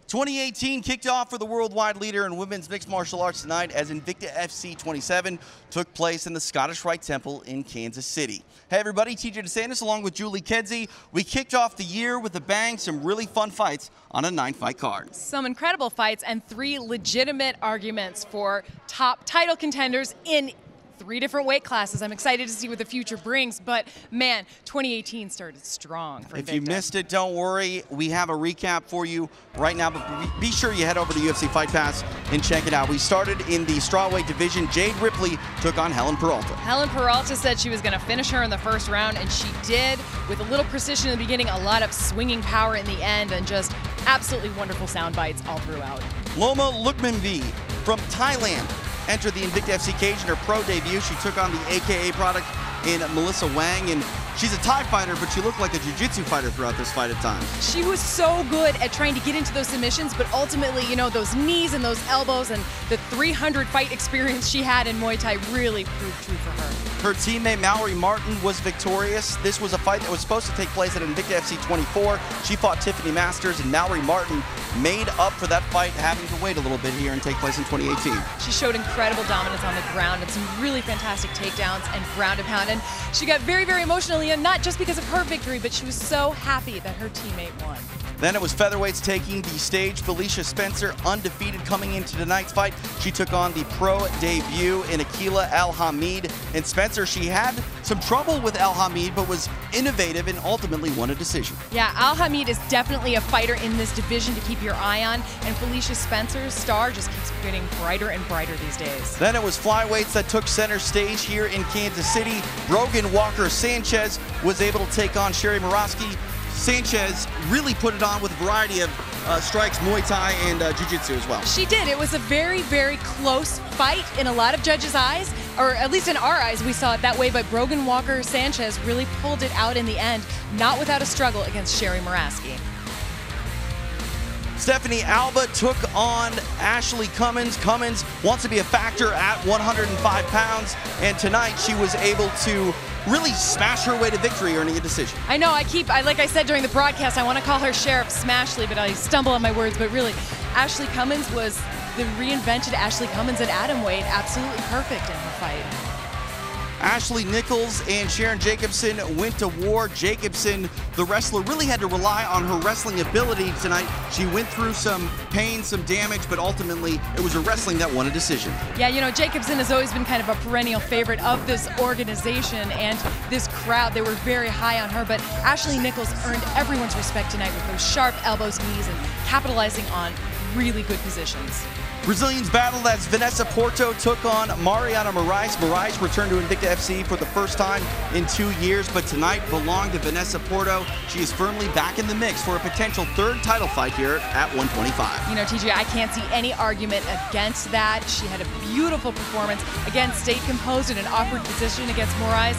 2018 kicked off for the worldwide leader in women's mixed martial arts tonight as Invicta FC 27 took place in the Scottish Rite Temple in Kansas City. Hey everybody, TJ DeSantis along with Julie Kedzie. We kicked off the year with a bang, some really fun fights on a 9-fight card. Some incredible fights and 3 legitimate arguments for top title contenders in 3 different weight classes. I'm excited to see what the future brings, but man, 2018 started strong for Invicta. If you missed it, don't worry. We have a recap for you right now, but be sure you head over to UFC Fight Pass and check it out. We started in the strawweight division. Jade Ripley took on Helen Peralta. Helen Peralta said she was going to finish her in the first round, and she did with a little precision in the beginning, a lot of swinging power in the end, and just absolutely wonderful sound bites all throughout. Loma Lukmanvi from Thailand entered the Invicta FC cage in her pro debut. She took on the AKA product in Melissa Wang, and she's a Thai fighter, but she looked like a jiu-jitsu fighter throughout this fight at times. She was so good at trying to get into those submissions, but ultimately, you know, those knees and those elbows and the 300 fight experience she had in Muay Thai really proved true for her. Her teammate Mallory Martin was victorious. This was a fight that was supposed to take place at Invicta FC 24. She fought Tiffany Masters, and Mallory Martin made up for that fight, having to wait a little bit here and take place in 2018. She showed incredible dominance on the ground and some really fantastic takedowns and ground and pound. And she got very, very emotional, and not just because of her victory, but she was so happy that her teammate won. Then it was featherweights taking the stage. Felicia Spencer, undefeated coming into tonight's fight. She took on the pro debut in Akila Al-Hamid. And Spencer, she had some trouble with Al-Hamid, but was innovative and ultimately won a decision. Yeah, Al-Hamid is definitely a fighter in this division to keep your eye on. And Felicia Spencer's star just keeps getting brighter and brighter these days. Then it was flyweights that took center stage here in Kansas City. Brogan Walker-Sanchez was able to take on Sherry Muraski. Sanchez really put it on with a variety of strikes, Muay Thai, and Jiu-Jitsu as well. She did. It was a very, very close fight in a lot of judges' eyes, or at least in our eyes, we saw it that way, but Brogan Walker-Sanchez really pulled it out in the end, not without a struggle against Sherry Muraski. Stephanie Alba took on Ashley Cummins. Cummins wants to be a factor at 105 pounds, and tonight she was able to really smash her way to victory, earning a decision. I know, like I said during the broadcast, I want to call her Sheriff Smashley, but I stumble on my words, but really, Ashley Cummins was the reinvented Ashley Cummins at atomweight, absolutely perfect in her fight. Ashley Nichols and Sharon Jacobson went to war. Jacobson, the wrestler, really had to rely on her wrestling ability tonight. She went through some pain, some damage, but ultimately it was her wrestling that won a decision. Yeah, you know, Jacobson has always been kind of a perennial favorite of this organization and this crowd. They were very high on her, but Ashley Nichols earned everyone's respect tonight with those sharp elbows, knees, and capitalizing on really good positions. Brazilians battled as Vanessa Porto took on Mariana Moraes. Moraes returned to Invicta FC for the first time in 2 years, but tonight belonged to Vanessa Porto. She is firmly back in the mix for a potential 3rd title fight here at 125. You know, TJ, I can't see any argument against that. She had a beautiful performance. Again, stayed composed in an awkward position against Moraes.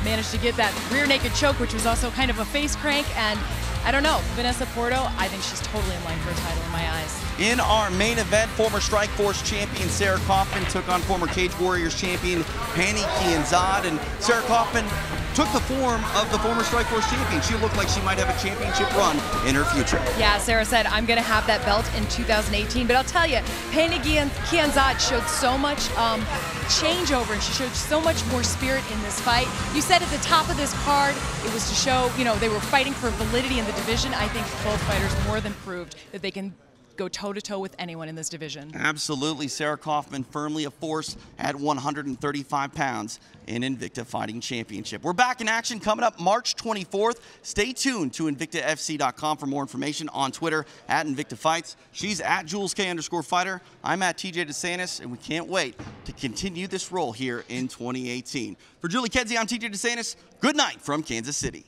Managed to get that rear naked choke, which was also kind of a face crank, and I don't know, Vanessa Porto, I think she's totally in line for a title in my eyes. In our main event, former Strikeforce champion Sarah Kaufman took on former Cage Warriors champion Pani Kianzad, and Sarah Kaufman took the form of the former Strikeforce champion. She looked like she might have a championship run in her future. Yeah, Sarah said, I'm going to have that belt in 2018, but I'll tell you, Pani Kianzad showed so much changeover, and she showed so much more spirit in this fight. You said at the top of this card, it was to show, you know, they were fighting for validity in the division. I think both fighters more than proved that they can go toe-to-toe with anyone in this division. Absolutely. Sarah Kaufman firmly a force at 135 pounds in Invicta Fighting Championship. We're back in action coming up March 24th. Stay tuned to InvictaFC.com for more information. On Twitter at Invicta Fights. She's at JulesK_fighter. I'm at TJ DeSantis, and we can't wait to continue this role here in 2018. For Julie Kedzie, I'm TJ DeSantis. Good night from Kansas City.